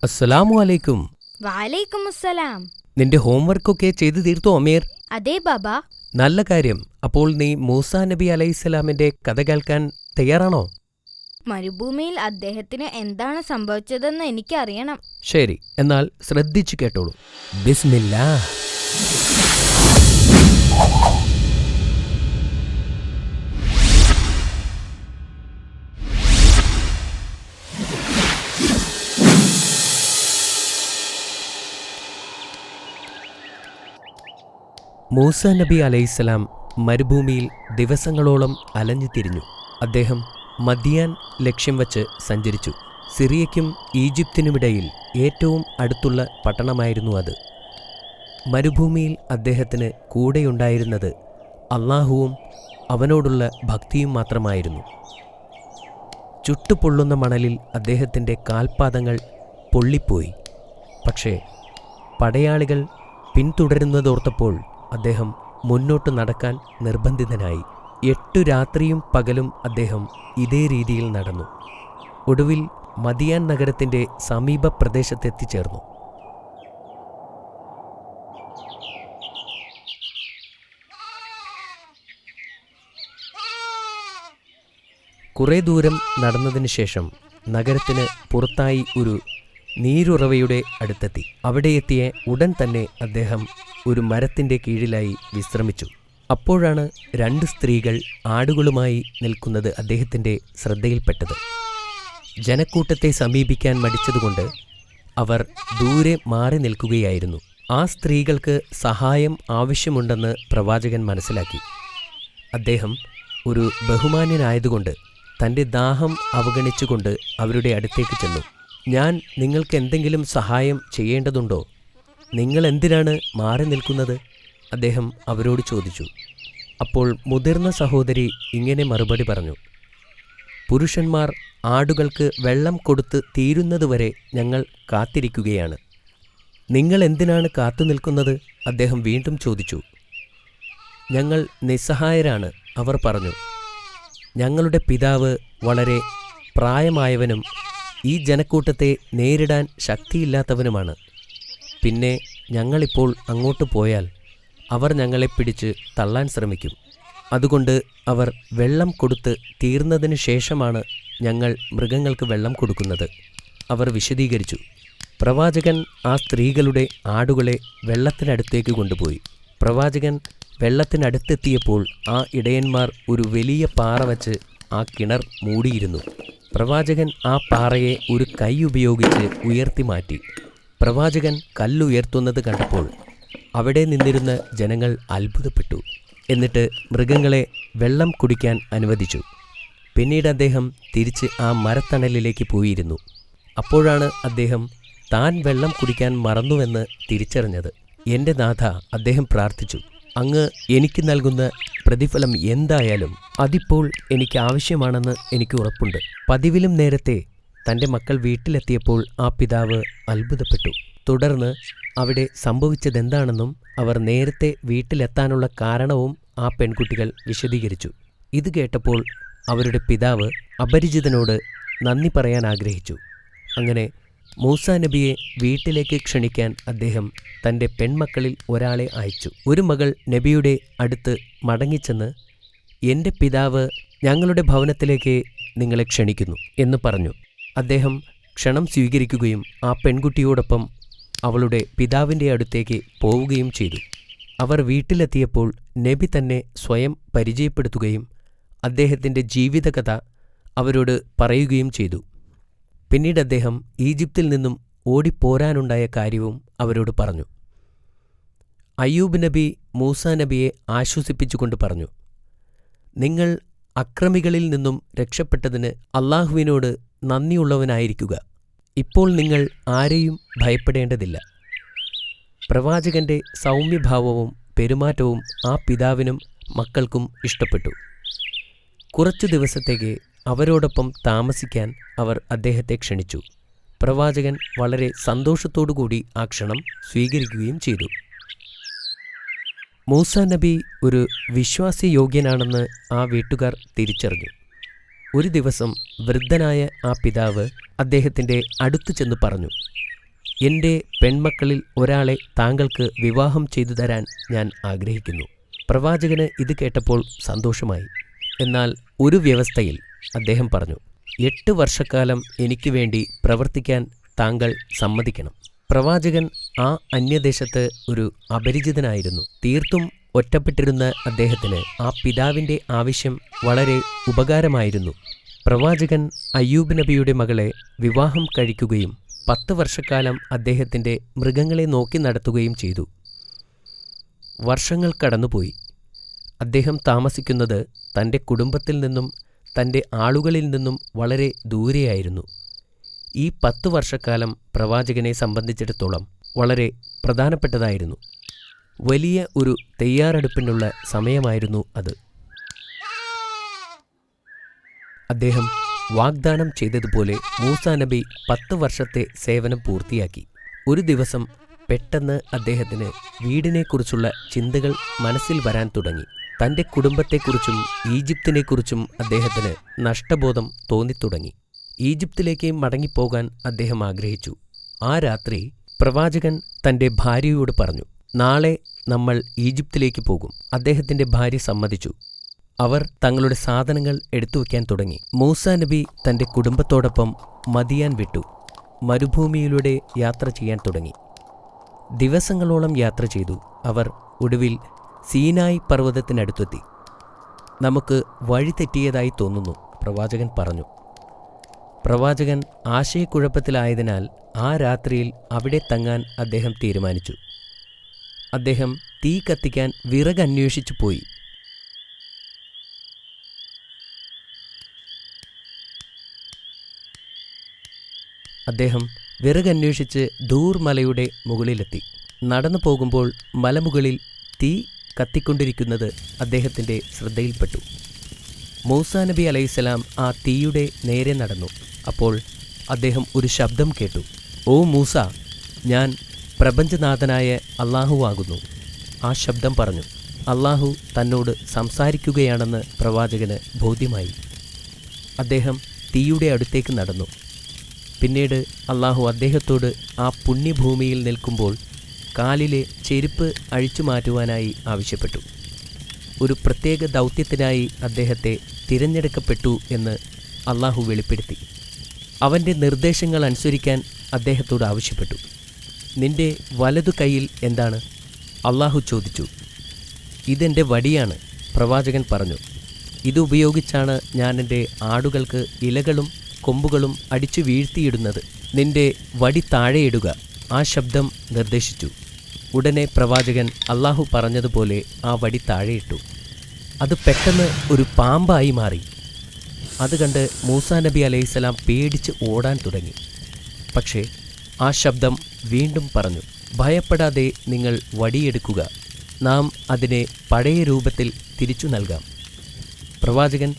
അസ്സലാമു അലൈക്കും. വഅലൈക്കും അസ്സലാം. നിന്റെ ഹോംവർക്കൊക്കെ ചെയ്തു തീർത്തോ അമീർ? അതെ ബാബ. നല്ല കാര്യം. അപ്പോൾ നീ മൂസാ നബി അലൈഹിസ്സലാമിന്റെ കഥ കേൾക്കാൻ തയ്യാറാണോ? മരുഭൂമിയിൽ അദ്ദേഹത്തിന് എന്താണ് സംഭവിച്ചതെന്ന് എനിക്കറിയണം. ശരി, എന്നാൽ ശ്രദ്ധിച്ചു കേട്ടോളൂ. ബിസ്മില്ലാ. മൂസാ നബി അലൈഹിസ്സലാം മരുഭൂമിയിൽ ദിവസങ്ങളോളം അലഞ്ഞു തിരിഞ്ഞു. അദ്ദേഹം മദിയാൻ ലക്ഷ്യം വച്ച് സഞ്ചരിച്ചു. സിറിയയ്ക്കും ഈജിപ്തിനുമിടയിൽ ഏറ്റവും അടുത്തുള്ള പട്ടണമായിരുന്നു അത്. മരുഭൂമിയിൽ അദ്ദേഹത്തിന് കൂടെയുണ്ടായിരുന്നത് അള്ളാഹുവും അവനോടുള്ള ഭക്തിയും മാത്രമായിരുന്നു. ചുട്ടുപൊള്ളുന്ന മണലിൽ അദ്ദേഹത്തിൻ്റെ കാൽപാദങ്ങൾ പൊള്ളിപ്പോയി. പക്ഷേ പടയാളികൾ പിന്തുടരുന്നതോർത്തപ്പോൾ അദ്ദേഹം മുന്നോട്ട് നടക്കാൻ നിർബന്ധിതനായി. 8 രാത്രിയും പകലും അദ്ദേഹം ഇതേ രീതിയിൽ നടന്നു. ഒടുവിൽ മദിയാൻ നഗരത്തിൻ്റെ സമീപ പ്രദേശത്തെത്തിച്ചേർന്നു. കുറേ ദൂരം നടന്നതിന് ശേഷം നഗരത്തിന് പുറത്തായി ഒരു നീരുറവയുടെ അടുത്തെത്തി. അവിടെ എത്തിയ ഉടൻ തന്നെ അദ്ദേഹം ഒരു മരത്തിൻ്റെ കീഴിലായി വിശ്രമിച്ചു. അപ്പോഴാണ് 2 സ്ത്രീകൾ ആടുകളുമായി നിൽക്കുന്നത് അദ്ദേഹത്തിൻ്റെ ശ്രദ്ധയിൽപ്പെട്ടത്. ജനക്കൂട്ടത്തെ സമീപിക്കാൻ മടിച്ചതുകൊണ്ട് അവർ ദൂരെ മാറി നിൽക്കുകയായിരുന്നു. ആ സ്ത്രീകൾക്ക് സഹായം ആവശ്യമുണ്ടെന്ന് പ്രവാചകൻ മനസ്സിലാക്കി. അദ്ദേഹം ഒരു ബഹുമാന്യനായതുകൊണ്ട് തൻ്റെ ദാഹം അവഗണിച്ചുകൊണ്ട് അവരുടെ അടുത്തേക്ക് ചെന്നു. ഞാൻ നിങ്ങൾക്ക് എന്തെങ്കിലും സഹായം ചെയ്യേണ്ടതുണ്ടോ? നിങ്ങൾ എന്തിനാണ് മാറി നിൽക്കുന്നത്? അദ്ദേഹം അവരോട് ചോദിച്ചു. അപ്പോൾ മുതിർന്ന സഹോദരി ഇങ്ങനെ മറുപടി പറഞ്ഞു. പുരുഷന്മാർ ആടുകൾക്ക് വെള്ളം കൊടുത്ത് തീരുന്നതുവരെ ഞങ്ങൾ കാത്തിരിക്കുകയാണ്. നിങ്ങൾ എന്തിനാണ് കാത്തു നിൽക്കുന്നത്? അദ്ദേഹം വീണ്ടും ചോദിച്ചു. ഞങ്ങൾ നിസ്സഹായരാണ്, അവർ പറഞ്ഞു. ഞങ്ങളുടെ പിതാവ് വളരെ പ്രായമായവനും ഈ ജനക്കൂട്ടത്തെ നേരിടാൻ ശക്തിയില്ലാത്തവനുമാണ്. പിന്നെ ഞങ്ങളിപ്പോൾ അങ്ങോട്ട് പോയാൽ അവർ ഞങ്ങളെ പിടിച്ച് തള്ളാൻ ശ്രമിക്കും. അതുകൊണ്ട് അവർ വെള്ളം കൊടുത്ത് തീർന്നതിന് ശേഷമാണ് ഞങ്ങൾ മൃഗങ്ങൾക്ക് വെള്ളം കൊടുക്കുന്നത്, അവർ വിശദീകരിച്ചു. പ്രവാചകൻ ആ സ്ത്രീകളുടെ ആടുകളെ വെള്ളത്തിനടുത്തേക്ക് കൊണ്ടുപോയി. പ്രവാചകൻ വെള്ളത്തിനടുത്തെത്തിയപ്പോൾ ആ ഇടയന്മാർ ഒരു വലിയ പാറ വച്ച് ആ കിണർ മൂടിയിരുന്നു. പ്രവാചകൻ ആ പാറയെ ഒരു കൈ ഉപയോഗിച്ച് ഉയർത്തി മാറ്റി. പ്രവാചകൻ കല്ലുയർത്തുന്നത് കണ്ടപ്പോൾ അവിടെ നിന്നിരുന്ന ജനങ്ങൾ അത്ഭുതപ്പെട്ടു. എന്നിട്ട് മൃഗങ്ങളെ വെള്ളം കുടിക്കാൻ അനുവദിച്ചു. പിന്നീട് അദ്ദേഹം തിരിച്ച് ആ മരത്തണലിലേക്ക് പോയിരുന്നു. അപ്പോഴാണ് അദ്ദേഹം താൻ വെള്ളം കുടിക്കാൻ മറന്നുവെന്ന് തിരിച്ചറിഞ്ഞത്. എൻ്റെ നാഥ, അദ്ദേഹം പ്രാർത്ഥിച്ചു, അങ്ങ് എനിക്ക് നൽകുന്ന പ്രതിഫലം എന്തായാലും അതിപ്പോൾ എനിക്ക് ആവശ്യമാണെന്ന് എനിക്ക് ഉറപ്പുണ്ട്. പതിവിലും നേരത്തെ തൻ്റെ മക്കൾ വീട്ടിലെത്തിയപ്പോൾ ആ പിതാവ് അത്ഭുതപ്പെട്ടു. തുടർന്ന് അവിടെ സംഭവിച്ചതെന്താണെന്നും അവർ നേരത്തെ വീട്ടിലെത്താനുള്ള കാരണവും ആ പെൺകുട്ടികൾ വിശദീകരിച്ചു. ഇത് കേട്ടപ്പോൾ അവരുടെ പിതാവ് അപരിചിതനോട് നന്ദി പറയാൻ ആഗ്രഹിച്ചു. അങ്ങനെ മൂസാ നബിയെ വീട്ടിലേക്ക് ക്ഷണിക്കാൻ അദ്ദേഹം തൻ്റെ പെൺമക്കളിൽ ഒരാളെ അയച്ചു. ഒരു മകൾ നബിയുടെ അടുത്ത് മടങ്ങിച്ചെന്ന്, എൻ്റെ പിതാവ് ഞങ്ങളുടെ ഭവനത്തിലേക്ക് നിങ്ങളെ ക്ഷണിക്കുന്നു എന്ന് പറഞ്ഞു. അദ്ദേഹം ക്ഷണം സ്വീകരിക്കുകയും ആ പെൺകുട്ടിയോടൊപ്പം അവളുടെ പിതാവിൻ്റെ അടുത്തേക്ക് പോവുകയും ചെയ്തു. അവർ വീട്ടിലെത്തിയപ്പോൾ നബി തന്നെ സ്വയം പരിചയപ്പെടുത്തുകയും അദ്ദേഹത്തിൻ്റെ ജീവിതകഥ അവരോട് പറയുകയും ചെയ്തു. പിന്നീട് അദ്ദേഹം ഈജിപ്തിൽ നിന്നും ഓടിപ്പോരാനുണ്ടായ കാര്യവും അവരോട് പറഞ്ഞു. അയ്യൂബ് നബി മൂസാ നബിയെ ആശ്വസിപ്പിച്ചുകൊണ്ട് പറഞ്ഞു, നിങ്ങൾ അക്രമികളിൽ നിന്നും രക്ഷപ്പെട്ടതിന് അള്ളാഹുവിനോട് നന്ദിയുള്ളവനായിരിക്കുക. ഇപ്പോൾ നിങ്ങൾ ആരെയും ഭയപ്പെടേണ്ടതില്ല. പ്രവാചകന്റെ സൗമ്യഭാവവും പെരുമാറ്റവും ആ പിതാവിനും മക്കൾക്കും ഇഷ്ടപ്പെട്ടു. കുറച്ചു ദിവസത്തേക്ക് അവരോടൊപ്പം താമസിക്കാൻ അവർ അദ്ദേഹത്തെ ക്ഷണിച്ചു. പ്രവാചകൻ വളരെ സന്തോഷത്തോടുകൂടി ആ ക്ഷണം സ്വീകരിക്കുകയും ചെയ്തു. മൂസാ നബി ഒരു വിശ്വാസയോഗ്യനാണെന്ന് ആ വീട്ടുകാർ തിരിച്ചറിഞ്ഞു. ഒരു ദിവസം വൃദ്ധനായ ആ പിതാവ് അദ്ദേഹത്തിൻ്റെ അടുത്തു ചെന്ന് പറഞ്ഞു, എൻ്റെ പെൺമക്കളിൽ ഒരാളെ താങ്കൾക്ക് വിവാഹം ചെയ്തു തരാൻ ഞാൻ ആഗ്രഹിക്കുന്നു. പ്രവാചകന് ഇത് കേട്ടപ്പോൾ സന്തോഷമായി. എന്നാൽ ഒരു വ്യവസ്ഥയിൽ അദ്ദേഹം പറഞ്ഞു, 8 വർഷക്കാലം എനിക്ക് വേണ്ടി പ്രവർത്തിക്കാൻ താങ്കൾ സമ്മതിക്കണം. പ്രവാചകൻ ആ അന്യദേശത്ത് ഒരു അപരിചിതനായിരുന്നു. തീർത്തും ഒറ്റപ്പെട്ടിരുന്ന അദ്ദേഹത്തിന് ആ പിതാവിൻ്റെ ആവശ്യം വളരെ ഉപകാരമായിരുന്നു. പ്രവാചകൻ അയ്യൂബ് നബിയുടെ മകളെ വിവാഹം കഴിക്കുകയും 10 വർഷക്കാലം അദ്ദേഹത്തിൻ്റെ മൃഗങ്ങളെ നോക്കി നടത്തുകയും ചെയ്തു. വർഷങ്ങൾ കടന്നുപോയി. അദ്ദേഹം താമസിക്കുന്നത് തൻ്റെ കുടുംബത്തിൽ നിന്നും തൻ്റെ ആളുകളിൽ നിന്നും വളരെ ദൂരെയായിരുന്നു. ഈ 10 വർഷക്കാലം പ്രവാചകനെ സംബന്ധിച്ചിടത്തോളം വളരെ പ്രധാനപ്പെട്ടതായിരുന്നു. വലിയ ഒരു തയ്യാറെടുപ്പിനുള്ള സമയമായിരുന്നു അത്. അദ്ദേഹം വാഗ്ദാനം ചെയ്തതുപോലെ മൂസാ നബി 10 വർഷത്തെ സേവനം പൂർത്തിയാക്കി. ഒരു ദിവസം പെട്ടെന്ന് അദ്ദേഹത്തിന് വീടിനെക്കുറിച്ചുള്ള ചിന്തകൾ മനസ്സിൽ വരാൻ തുടങ്ങി. തൻ്റെ കുടുംബത്തെക്കുറിച്ചും ഈജിപ്തിനെക്കുറിച്ചും അദ്ദേഹത്തിന് നഷ്ടബോധം തോന്നിത്തുടങ്ങി. ഈജിപ്തിലേക്ക് മടങ്ങിപ്പോകാൻ അദ്ദേഹം ആഗ്രഹിച്ചു. ആ രാത്രി പ്രവാചകൻ തൻ്റെ ഭാര്യയോട് പറഞ്ഞു, നാളെ നമ്മൾ ഈജിപ്തിലേക്ക് പോകും. അദ്ദേഹത്തിൻ്റെ ഭാര്യ സമ്മതിച്ചു. അവർ തങ്ങളുടെ സാധനങ്ങൾ എടുത്തുവെക്കാൻ തുടങ്ങി. മൂസാ നബി തൻ്റെ കുടുംബത്തോടൊപ്പം മദിയാൻ വിട്ടു മരുഭൂമിയിലൂടെ യാത്ര ചെയ്യാൻ തുടങ്ങി. ദിവസങ്ങളോളം യാത്ര ചെയ്തു. അവർ ഒടുവിൽ സീനായ് പർവ്വതത്തിനടുത്തെത്തി. നമുക്ക് വഴി തെറ്റിയതായി തോന്നുന്നു, പ്രവാചകൻ പറഞ്ഞു. പ്രവാചകൻ ആശയക്കുഴപ്പത്തിലായതിനാൽ ആ രാത്രിയിൽ അവിടെ തങ്ങാൻ അദ്ദേഹം തീരുമാനിച്ചു. അദ്ദേഹം തീ കത്തിക്കാൻ വിറകന്വേഷിച്ചു പോയി. അദ്ദേഹം വിറകന്വേഷിച്ച് ദൂർ മലയുടെ മുകളിലെത്തി. നടന്നു പോകുമ്പോൾ മലമുകളിൽ തീ കത്തിക്കൊണ്ടിരിക്കുന്നത് അദ്ദേഹത്തിൻ്റെ ശ്രദ്ധയിൽപ്പെട്ടു. മൂസാ നബി അലൈഹിസ്സലാം ആ തീയുടെ നേരെ നടന്നു. അപ്പോൾ അദ്ദേഹം ഒരു ശബ്ദം കേട്ടു. ഓ മൂസ, ഞാൻ പ്രപഞ്ചനാഥനായ അള്ളാഹുവാകുന്നു. ആ ശബ്ദം പറഞ്ഞു. അള്ളാഹു തന്നോട് സംസാരിക്കുകയാണെന്ന് പ്രവാചകന് ബോധ്യമായി. അദ്ദേഹം തീയുടെ അടുത്തേക്ക് നടന്നു. പിന്നീട് അള്ളാഹു അദ്ദേഹത്തോട് ആ പുണ്യഭൂമിയിൽ നിൽക്കുമ്പോൾ കാലിലെ ചെരുപ്പ് അഴിച്ചു മാറ്റുവാനായി ആവശ്യപ്പെട്ടു. ഒരു പ്രത്യേക ദൗത്യത്തിനായി അദ്ദേഹത്തെ തിരഞ്ഞെടുക്കപ്പെട്ടു എന്ന് അള്ളാഹു വെളിപ്പെടുത്തി. അവൻ്റെ നിർദ്ദേശങ്ങൾ അനുസരിക്കാൻ അദ്ദേഹത്തോട് ആവശ്യപ്പെട്ടു. നിന്റെ വലതു കൈയിൽ എന്താണ്? അള്ളാഹു ചോദിച്ചു. ഇതെൻ്റെ വടിയാണ്, പ്രവാചകൻ പറഞ്ഞു. ഇതുപയോഗിച്ചാണ് ഞാൻ എൻ്റെ ആടുകൾക്ക് ഇലകളും കൊമ്പുകളും അടിച്ചു വീഴ്ത്തിയിടുന്നത്. നിന്റെ വടി താഴെയിടുക, ആ ശബ്ദം നിർദ്ദേശിച്ചു. ഉടനെ പ്രവാചകൻ അള്ളാഹു പറഞ്ഞതുപോലെ ആ വടി താഴെയിട്ടു. അത് പെട്ടെന്ന് ഒരു പാമ്പായി മാറി. അത് കണ്ട് മൂസാ നബി അലൈഹിസ്സലാം പേടിച്ച് ഓടാൻ തുടങ്ങി. പക്ഷേ ആ ശബ്ദം വീണ്ടും പറഞ്ഞു, ഭയപ്പെടാതെ നിങ്ങൾ വടിയെടുക്കുക, നാം അതിനെ പഴയ രൂപത്തിൽ തിരിച്ചു നൽകാം. പ്രവാചകൻ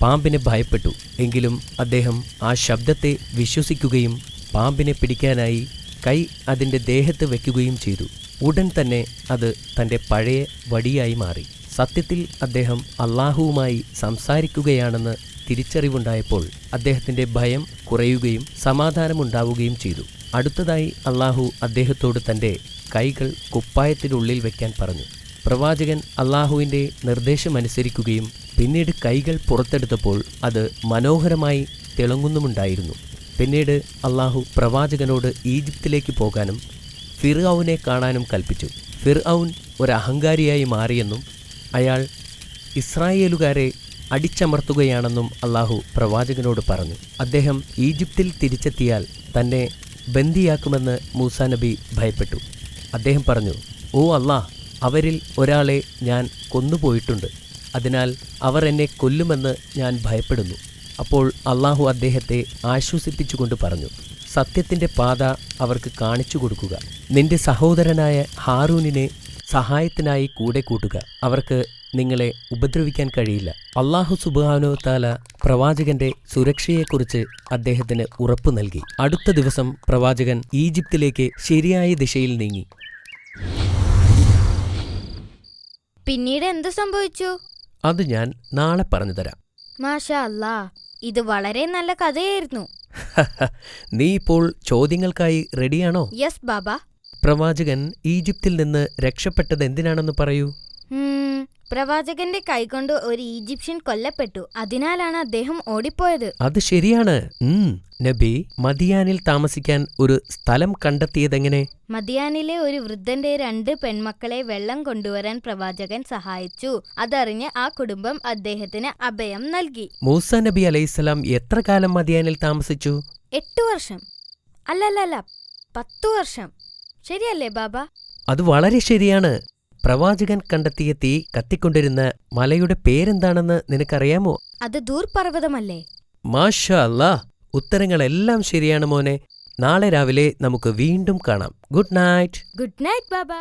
പാമ്പിനെ ഭയപ്പെട്ടു. എങ്കിലും അദ്ദേഹം ആ ശബ്ദത്തെ വിശ്വസിക്കുകയും പാമ്പിനെ പിടിക്കാനായി കൈ അതിൻ്റെ ദേഹത്ത് വയ്ക്കുകയും ചെയ്തു. ഉടൻ തന്നെ അത് തൻ്റെ പഴയ വടിയായി മാറി. സത്യത്തിൽ അദ്ദേഹം അള്ളാഹുവുമായി സംസാരിക്കുകയാണെന്ന് തിരിച്ചറിവുണ്ടായപ്പോൾ അദ്ദേഹത്തിൻ്റെ ഭയം കുറയുകയും സമാധാനമുണ്ടാവുകയും ചെയ്തു. അടുത്തതായി അള്ളാഹു അദ്ദേഹത്തോട് തൻ്റെ കൈകൾ കുപ്പായത്തിനുള്ളിൽ വയ്ക്കാൻ പറഞ്ഞു. പ്രവാചകൻ അള്ളാഹുവിൻ്റെ നിർദ്ദേശമനുസരിക്കുകയും പിന്നീട് കൈകൾ പുറത്തെടുത്തപ്പോൾ അത് മനോഹരമായി തിളങ്ങുന്നുമുണ്ടായിരുന്നു. പിന്നീട് അള്ളാഹു പ്രവാചകനോട് ഈജിപ്തിലേക്ക് പോകാനും ഫിർഔനെ കാണാനും കൽപ്പിച്ചു. ഫിർഔൻ ഒരഹങ്കാരിയായി മാറിയെന്നും അയാൾ ഇസ്രായേലുകാരെ അടിച്ചമർത്തുകയാണെന്നും അള്ളാഹു പ്രവാചകനോട് പറഞ്ഞു. അദ്ദേഹം ഈജിപ്തിൽ തിരിച്ചെത്തിയാൽ തന്നെ ബന്ദിയാക്കുമെന്ന് മൂസാ നബി ഭയപ്പെട്ടു. അദ്ദേഹം പറഞ്ഞു, ഓ അല്ലാഹ്, അവരിൽ ഒരാളെ ഞാൻ കൊന്നുപോയിട്ടുണ്ട്. അതിനാൽ അവർ എന്നെ കൊല്ലുമെന്ന് ഞാൻ ഭയപ്പെടുന്നു. അപ്പോൾ അള്ളാഹു അദ്ദേഹത്തെ ആശ്വസിപ്പിച്ചുകൊണ്ട് പറഞ്ഞു, സത്യത്തിൻ്റെ പാത അവർക്ക് കാണിച്ചു കൊടുക്കുക. നിന്റെ സഹോദരനായ ഹാറൂനിനെ സഹായത്തിനായി കൂടെ കൂട്ടുക. അവർക്ക് നിങ്ങളെ ഉപദ്രവിക്കാൻ കഴിയില്ല. അള്ളാഹു സുബ്ഹാനഹു വ തആല പ്രവാചകന്റെ സുരക്ഷയെക്കുറിച്ച് അദ്ദേഹത്തിന് ഉറപ്പു നൽകി. അടുത്ത ദിവസം പ്രവാചകൻ ഈജിപ്തിലേക്ക് ശരിയായ ദിശയിൽ നീങ്ങി. പിന്നീട് എന്ത് സംഭവിച്ചു? അത് ഞാൻ നാളെ പറഞ്ഞു തരാം. മാഷാ അല്ലാ, ഇത് വളരെ നല്ല കഥയായിരുന്നു. നീ ഇപ്പോൾ ചോദ്യങ്ങൾക്കായി റെഡിയാണോ? യെസ് ബാബ. പ്രവാചകൻ ഈജിപ്തിൽ നിന്ന് രക്ഷപ്പെട്ടത് എന്തിനാണെന്ന് പറയൂ. പ്രവാചകന്റെ കൈകൊണ്ട് ഒരു ഈജിപ്ഷ്യൻ കൊല്ലപ്പെട്ടു. അതിനാലാണ് അദ്ദേഹം ഓടിപ്പോയത്. അത് ശരിയാണ്. നബി മദിയാനിൽ താമസിക്കാൻ ഒരു സ്ഥലം കണ്ടെത്തിയതെങ്ങനെ? മദിയാനിലെ ഒരു വൃദ്ധന്റെ 2 പെൺമക്കളെ വെള്ളം കൊണ്ടുവരാൻ പ്രവാചകൻ സഹായിച്ചു. അതറിഞ്ഞ് ആ കുടുംബം അദ്ദേഹത്തിന് അഭയം നൽകി. മൂസ നബി അലൈഹിസ്സലാം എത്ര കാലം മദിയാനിൽ താമസിച്ചു? 8 വർഷം. അല്ലല്ല 10 വർഷം. ശരിയല്ലേ ബാബ? അത് വളരെ ശരിയാണ്. പ്രവാചകൻ കണ്ടെത്തിയ തീ കത്തിക്കൊണ്ടിരുന്ന മലയുടെ പേരെന്താണെന്ന് നിനക്കറിയാമോ? അത് ദൂർ പർവ്വതമല്ലേ? മാഷാ അല്ലാ, ഉത്തരങ്ങളെല്ലാം ശരിയാണ് മോനെ. നാളെ രാവിലെ നമുക്ക് വീണ്ടും കാണാം. Good night. ഗുഡ് നൈറ്റ് ബാബ.